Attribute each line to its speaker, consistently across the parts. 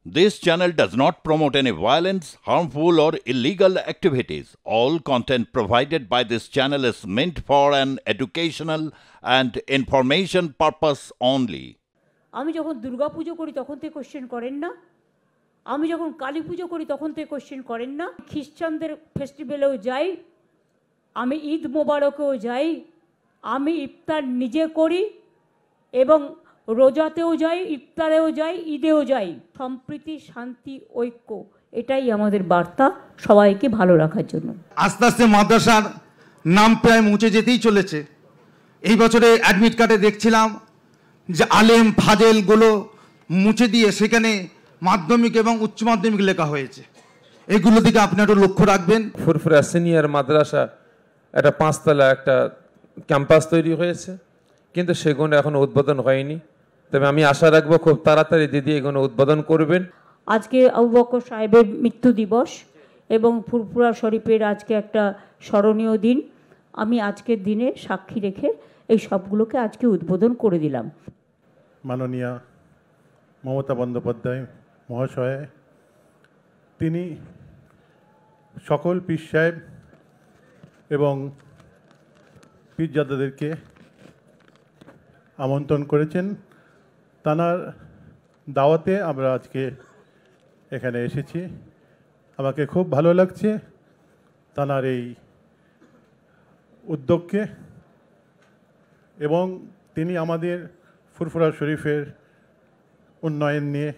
Speaker 1: This channel does not promote any violence, harmful, or illegal activities. All content provided by this channel is meant for an educational and information purpose only.
Speaker 2: আমি যখন দুর্গা পুজো করি তখন তো question করেন না, আমি যখন কালী পুজো করি তখন তো কোশ্চেন করেন না। খ্রিস্টানদের ফেস্টিভ্যালেও যাই, আমি ঈদ মোবারকেও যাই, আমি ইফতার নিজে করি এবং রোজাতেও যাই, ইফতারেও যাই, ঈদেও যাই। সম্প্রীতি, শান্তি, ঐক্য, এটাই আমাদের বার্তা সবাইকে ভালো রাখার জন্য।
Speaker 3: আস্তে আস্তে মাদ্রাসার নাম প্রায় মুছে যেতেই চলেছে। এই বছরে অ্যাডমিট কার্ডে দেখছিলাম যে আলেম ফাজেলগুলো মুছে দিয়ে সেখানে মাধ্যমিক এবং উচ্চ মাধ্যমিক লেখা হয়েছে। এগুলো দিকে আপনি একটু লক্ষ্য রাখবেন।
Speaker 4: ফুরফুরা সিনিয়র মাদ্রাসা একটা 5 তলা একটা ক্যাম্পাস তৈরি হয়েছে, কিন্তু সেগুলো এখনো উদ্বোধন হয়নি। তবে আমি আশা রাখবো খুব তাড়াতাড়ি দিদি এগুলো উদ্বোধন করবেন।
Speaker 2: আজকে আবু বকর সাহেবের মৃত্যু দিবস এবং ফুরফুরা শরীফের আজকে একটা স্মরণীয় দিন। আমি আজকের দিনে সাক্ষী রেখে এই সবগুলোকে আজকে উদ্বোধন করে দিলাম।
Speaker 5: মাননীয়া মমতা বন্দ্যোপাধ্যায় মহাশয়, তিনি সকল পীর সাহেব এবং পীরজাদাদেরকে আমন্ত্রণ করেছেন। তানার দাওয়াতে আমরা আজকে এখানে এসেছি। আমাকে খুব ভালো লাগছে তানার এই উদ্যোগকে, এবং তিনি আমাদের ফুরফুরা শরীফের উন্নয়ন নিয়ে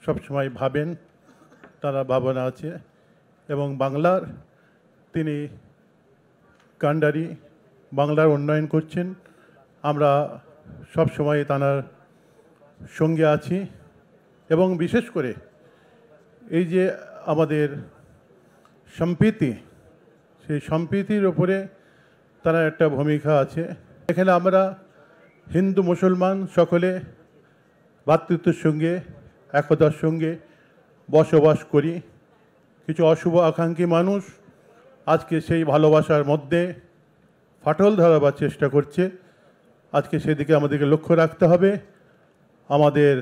Speaker 5: সবসময় ভাবেন, তারা ভাবনা আছে। এবং বাংলার তিনি কান্ডারি, বাংলার উন্নয়ন করছেন। আমরা সবসময় তানার সঙ্গে আছি, এবং বিশেষ করে এই যে আমাদের সম্প্রীতি, সেই সম্প্রীতির ওপরে তার একটা ভূমিকা আছে। এখানে আমরা হিন্দু মুসলমান সকলে ভ্রাতৃত্বের সঙ্গে, একতার সঙ্গে বসবাস করি। কিছু অশুভ আকাঙ্ক্ষী মানুষ আজকে সেই ভালোবাসার মধ্যে ফাটল ধরাবার চেষ্টা করছে। আজকে সেদিকে আমাদেরকে লক্ষ্য রাখতে হবে। আমাদের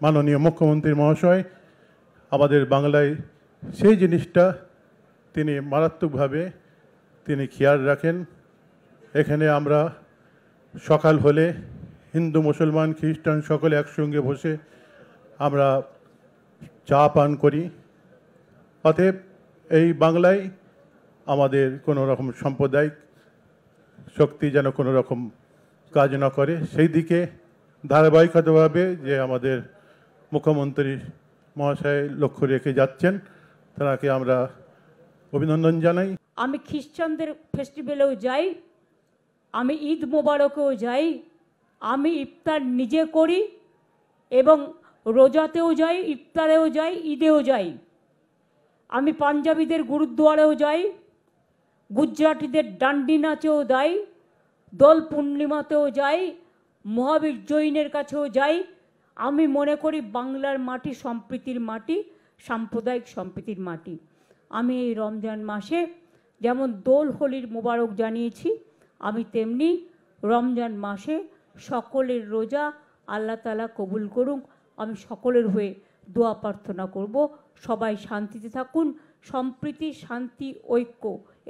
Speaker 5: মাননীয় মুখ্যমন্ত্রী মহাশয় আমাদের বাংলায় সেই জিনিসটা তিনি মারাত্মকভাবে তিনি খেয়াল রাখেন। এখানে আমরা সকাল হলে হিন্দু মুসলমান খ্রিস্টান সকলে একসঙ্গে বসে আমরা চা পান করি। অতএব এই বাংলায় আমাদের কোনো রকম সাম্প্রদায়িক শক্তি যেন কোনো রকম কাজ না করে, সেই দিকে ধারাবাহিকতাভাবে যে আমাদের মুখ্যমন্ত্রী মহাশয় লক্ষ্য রেখে যাচ্ছেন, তাকে আমরা অভিনন্দন জানাই।
Speaker 2: আমি খ্রিস্টানদের ফেস্টিভ্যালেও যাই, আমি ঈদ মোবারকেও যাই, আমি ইফতার নিজে করি এবং রোজাতেও যাই, ইফতারেও যাই, ঈদেও যাই। আমি পাঞ্জাবিদের গুরুদ্বারেও যাই, গুজরাটিদের ডান্ডি নাচেও যাই, দোল পূর্ণিমাতেও যাই, মহাবীর জৈনের কাছেও যাই। আমি মনে করি বাংলার মাটি সম্প্রীতির মাটি, সাম্প্রদায়িক সম্প্রীতির মাটি। আমি এই রমজান মাসে যেমন দোল হোলির মোবারক জানিয়েছি, আমি তেমনি রমজান মাসে সকলের রোজা আল্লাহ তাআলা কবুল করুক। আমি সকলের হয়ে দোয়া প্রার্থনা করব, সবাই শান্তিতে থাকুন। সম্প্রীতি, শান্তি, ঐক্য,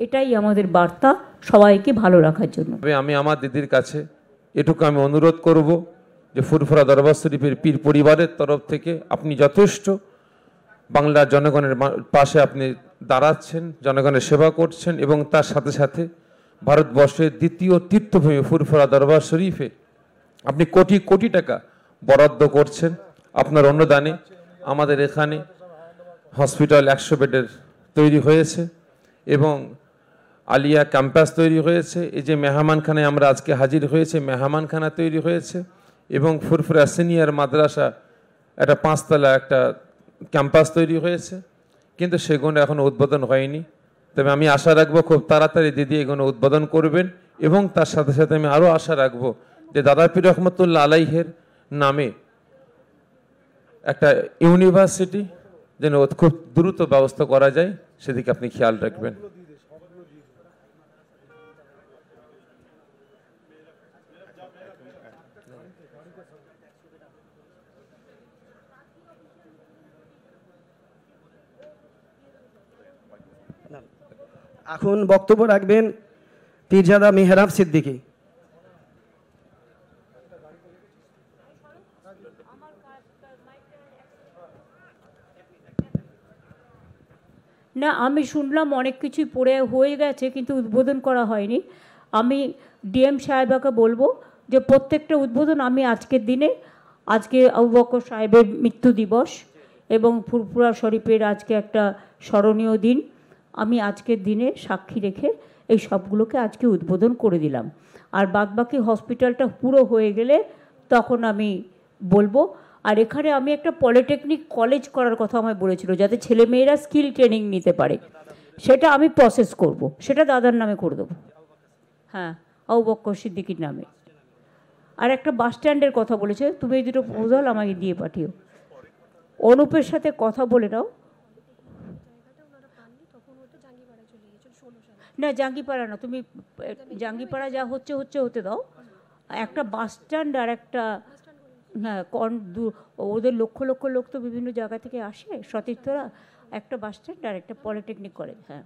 Speaker 2: এটাই আমাদের বার্তা সবাইকে ভালো রাখার জন্য।
Speaker 4: আমি আমার দিদির কাছে এটুকু আমি অনুরোধ করব যে ফুরফুরা দরবার শরীফের পীর পরিবারের তরফ থেকে আপনি যথেষ্ট বাংলার জনগণের পাশে আপনি দাঁড়াচ্ছেন, জনগণের সেবা করছেন, এবং তার সাথে সাথে ভারতবর্ষের দ্বিতীয় তীর্থভূমি ফুরফুরা দরবার শরীফে আপনি কোটি কোটি টাকা বরাদ্দ করছেন আপনার অনুদানে। আমাদের এখানে হসপিটাল 100 বেডের তৈরি হয়েছে এবং আলিয়া ক্যাম্পাস তৈরি হয়েছে। এই যে মেহমানখানায় আমরা আজকে হাজির হয়েছে, মেহমানখানা তৈরি হয়েছে, এবং ফুরফুরা সিনিয়র মাদ্রাসা একটা 5 তলা একটা ক্যাম্পাস তৈরি হয়েছে, কিন্তু সেগুলো এখনো উদ্বোধন হয়নি। তবে আমি আশা রাখবো খুব তাড়াতাড়ি দিদি এগুলো উদ্বোধন করবেন, এবং তার সাথে সাথে আমি আরও আশা রাখবো যে দাদা পীর রহমতুল্লাহ আলাইহের নামে একটা ইউনিভার্সিটি যেন খুব দ্রুত ব্যবস্থা করা যায়, সেদিকে আপনি খেয়াল রাখবেন।
Speaker 6: এখন বক্তব্য রাখবেন পীরজাদা মেহরাব সিদ্দিকী।
Speaker 2: না, আমি শুনলাম অনেক কিছুই পড়ে হয়ে গেছে কিন্তু উদ্বোধন করা হয়নি। আমি ডিএম সাহেবাকে বলবো যে প্রত্যেকটা উদ্বোধন আমি আজকের দিনে, আজকে আবু বকর সাহেবের মৃত্যু দিবস এবং ফুরফুরা শরীফের আজকে একটা স্মরণীয় দিন, আমি আজকের দিনে সাক্ষী রেখে এই সবগুলোকে আজকে উদ্বোধন করে দিলাম। আর বাদবাকি হসপিটালটা পুরো হয়ে গেলে তখন আমি বলবো। আর এখানে আমি একটা পলিটেকনিক কলেজ করার কথা আমায় বলেছিল, যাতে ছেলেমেয়েরা স্কিল ট্রেনিং নিতে পারে, সেটা আমি প্রসেস করব, সেটা দাদার নামে করে দেবো। হ্যাঁ, আবু বকর সিদ্দিকীর নামে। আর একটা বাস স্ট্যান্ডের কথা বলেছে, তুমি এই দুটো প্রপোজাল আমাকে দিয়ে পাঠিও। অনুপের সাথে কথা বলে নাও। না, জাঙ্গিপাড়া না, তুমি জাঙ্গিপাড়া যা হচ্ছে হতে দাও। একটা বাস স্ট্যান্ড আর একটা, হ্যাঁ, ওদের লক্ষ লক্ষ লোক তো বিভিন্ন জায়গা থেকে আসে সতীর্থরা, একটা বাস স্ট্যান্ড আর একটা পলিটেকনিক কলেজ। হ্যাঁ।